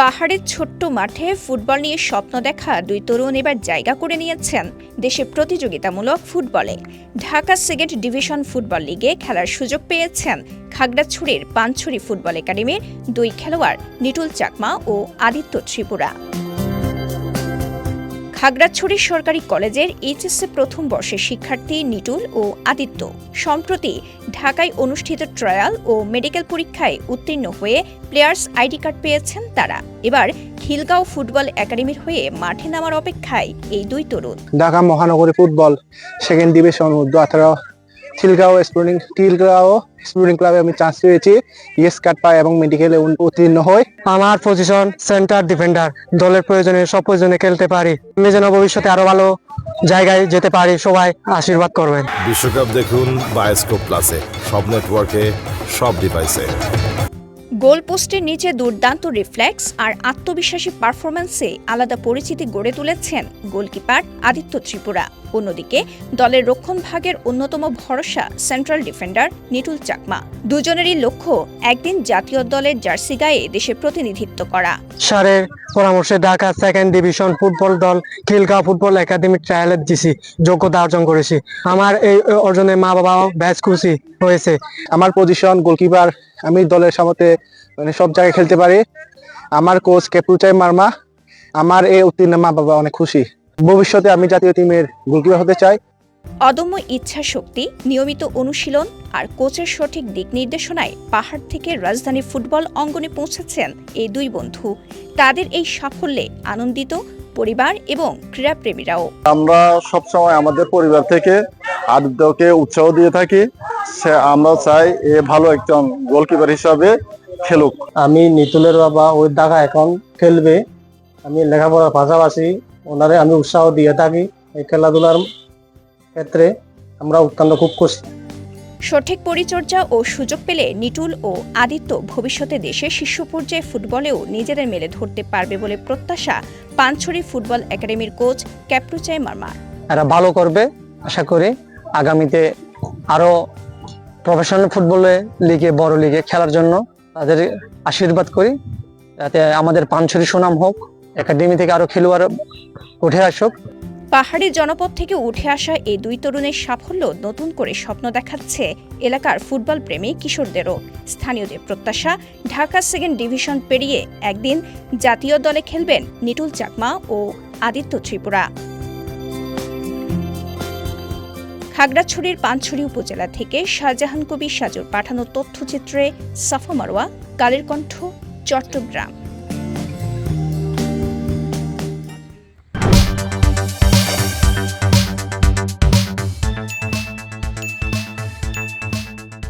পাহাড়ের ছোট্ট মাঠে ফুটবল নিয়ে স্বপ্ন দেখা দুই তরুণ এবার জায়গা করে নিয়েছেন দেশে প্রতিযোগিতামূলক ফুটবলে। ঢাকা সেকেন্ড ডিভিশন ফুটবল লিগে খেলার সুযোগ পেয়েছেন খাগড়াছড়ির পানছড়ি ফুটবল একাডেমির দুই খেলোয়াড় নিটুল চাকমা ও আদিত্য ত্রিপুরা। খাগড়াছড়ি সরকারি কলেজের এইচএসসি প্রথম বর্ষের শিক্ষার্থী নিটুল ও আদিত্য সম্প্রতি ঢাকায় অনুষ্ঠিত ট্রায়াল ও মেডিকেল পরীক্ষায় উত্তীর্ণ হয়ে প্লেয়ার্স আইডি কার্ড পেয়েছেন তারা। এবার খিলগাঁও ফুটবল একাডেমির হয়ে মাঠে নামার অপেক্ষায় এই দুই তরুণ। ঢাকা মহানগরী football second division 2018 Khilgaon sporting ক্লাবে আমি চান্স পেয়েছি, ইএস কার্ড পাই এবং মেডিকেলে উত্তীর্ণ হই। আমার পজিশন সেন্টার ডিফেন্ডার। দলের প্রয়োজনে সব প্রয়োজনে খেলতে পারি। আমি যেন ভবিষ্যতে আরো ভালো জায়গায় যেতে পারি, সবাই আশীর্বাদ করবেন। বিশ্বকাপ দেখুন বায়োস্কোপ প্লাসে, সব নেটওয়ার্কে, সব ডিভাইসে। গোল পোস্টের নিচে দুর্দান্ত রিফ্লেক্স আর আত্মবিশ্বাসী পারফরম্যান্সে আলাদা পরিচিতি গড়ে তুলেছেন গোলকিপার আদিত্য ত্রিপুরা। অন্যদিকে দলের রক্ষণভাগের অন্যতম ভরসা সেন্ট্রাল ডিফেন্ডার নিটুল চাকমা। দুজনেরই লক্ষ্য একদিন জাতীয় দলের জার্সি গায়ে দেশে প্রতিনিধিত্ব করা। স্যারের পরামর্শে ঢাকা সেকেন্ড ডিভিশন ফুটবল দল খিলগাঁও ফুটবল একাডেমি ট্রায়ালে দিছি, যোগ্যতা অর্জন করেছি। আমার এই অর্জনে মা বাবাও বেশ খুশি হয়েছে। আমার পজিশন গোলকিপার, আমি দলের সাথে সব জায়গায় খেলতে পারি। আমার কোচ কেপুচাই মার্মা, আমার এই উত্তীর্ণ মা বাবা অনেক খুশি। ভবিষ্যতে আমি জাতীয় টিমের গোলকিপার হতে চাই। অদম্য ইচ্ছা শক্তি, নিয়মিত অনুশীলন আর কোচের সঠিক দিক নির্দেশনায় পাহাড় থেকে রাজধানী ফুটবল অঙ্গনে পৌঁছেছেন এই দুই বন্ধু। তাদের এই সাফল্যে আনন্দিত পরিবার এবং ক্রীড়াপ্রেমীরাও। আমরা সবসময় আমাদের পরিবার থেকে আদিত্যকে উৎসাহ দিয়ে থাকি। আমরা চাই এ ভালো একজন গোলকিপার হিসাবে খেলুক। আমি নিতুলের বাবা, ওই ঢাকা এখন খেলবে। আমি লেখাপড়ার পাশাপাশি ওনারে আমি উৎসাহ দিয়ে থাকি। এই খেলাধুলার ক্ষেত্রে আমরা অত্যন্ত খুব খুশি। সঠিক পরিচর্যা ও সুযোগ পেলে নিটুল ও আদিত্য ভবিষ্যতে দেশের শীর্ষ পর্যায়ে ফুটবলেও নিজেদের মেলে ধরতে পারবে বলে প্রত্যাশা পানছড়ি ফুটবল একাডেমির কোচ ক্যাপ্রুচাই মার্মার। এরা ভালো করবে আশা করি। আগামীতে আরো প্রফেশনাল ফুটবলে লিগে, বড় লিগে খেলার জন্য তাদের আশীর্বাদ করি, যাতে আমাদের পানছড়ি সুনাম হোক, একাডেমি থেকে আরো খেলোয়াড় উঠে আসুক। পাহাড়ি জনপদ থেকে উঠে আসা এই দুই তরুণের সাফল্য নতুন করে স্বপ্ন দেখাচ্ছে এলাকার ফুটবল প্রেমী কিশোরদেরও। স্থানীয়দের প্রত্যাশা ঢাকা সেকেন্ড ডিভিশন পেরিয়ে একদিন জাতীয় দলে খেলবেন নিটুল চাকমা ও আদিত্য ত্রিপুরা। খাগড়াছড়ির পানছড়ি উপজেলা থেকে শাহজাহান কবি সাজুর পাঠানো তথ্যচিত্রে সাফা মারওয়া, কালের কণ্ঠ, চট্টগ্রাম।